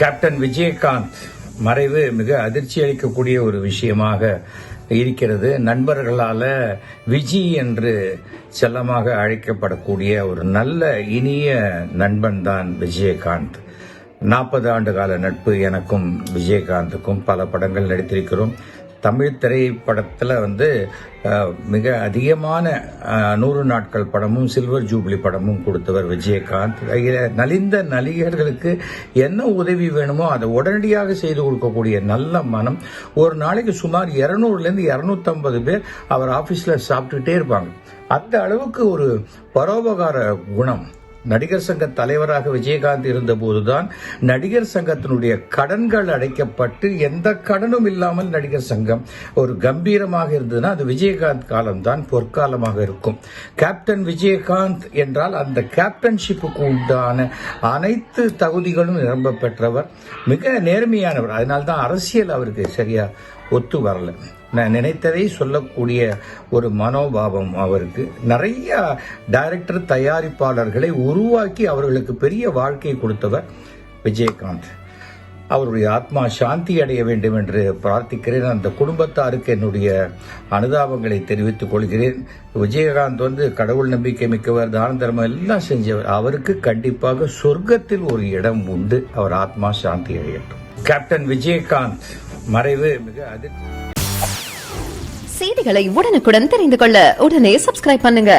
Captain Vijayakanth மறைவு மிக அதிர்ச்சி அளிக்கக்கூடிய ஒரு விஷயமாக இருக்கிறது. நண்பர்களால விஜி என்று செல்லமாக அழைக்கப்படக்கூடிய ஒரு நல்ல இனிய நண்பன் தான் விஜயகாந்த். 40 ஆண்டு கால நட்பு எனக்கும் விஜயகாந்துக்கும். பல படங்கள் நடித்திருக்கிறோம். தமிழ் திரைப்படத்தில் மிக அதிகமான 100 நாட்கள் படமும் சில்வர் ஜூப்ளி படமும் கொடுத்தவர் விஜயகாந்த். நலிந்த நடிகர்களுக்கு என்ன உதவி வேணுமோ அதை உடனடியாக செய்து கொடுக்கக்கூடிய நல்ல மனம். ஒரு நாளைக்கு சுமார் 200லேருந்து 250 பேர் அவர் ஆபீஸ்ல சாப்பிட்டுட்டே இருப்பாங்க. அந்த அளவுக்கு ஒரு பரோபகார குணம். நடிகர் சங்க தலைவராக விஜயகாந்த் இருந்த போதுதான் நடிகர் சங்கத்தினுடைய கடன்கள் அடைக்கப்பட்டு எந்த கடனும் இல்லாமல் நடிகர் சங்கம் ஒரு கம்பீரமாக இருந்ததுன்னா அது விஜயகாந்த் காலம்தான் பொற்காலமாக இருக்கும். கேப்டன் விஜயகாந்த் என்றால் அந்த கேப்டன்ஷிப்புக்கு உண்டான அனைத்து தகுதிகளும் நிரம்ப பெற்றவர். மிக நேர்மையானவர். அதனால்தான் அரசியல் அவருக்கு சரியா ஒத்து வரல. நான் நினைத்ததை சொல்லக்கூடிய ஒரு மனோபாவம் அவருக்கு. நிறைய டைரக்டர் தயாரிப்பாளர்களை உருவாக்கி அவர்களுக்கு பெரிய வாழ்க்கை கொடுத்தவர் விஜயகாந்த். அவருடைய ஆத்மா சாந்தி அடைய வேண்டும் என்று பிரார்த்திக்கிறேன். அந்த குடும்பத்தாருக்கு என்னுடைய அனுதாபங்களை தெரிவித்துக் கொள்கிறேன். விஜயகாந்த் கடவுள் நம்பிக்கை மிக்கவர், தான தர்மம் எல்லாம் செஞ்சவர். அவருக்கு கண்டிப்பாக சொர்க்கத்தில் ஒரு இடம் உண்டு. அவர் ஆத்மா சாந்தி அடையட்டும். கேப்டன் விஜயகாந்த் மறைவு மிக அதிர்ச்சி. செய்திகளை உடனுக்குடன் தெரிந்து கொள்ள உடனே சப்ஸ்கிரைப் பண்ணுங்க.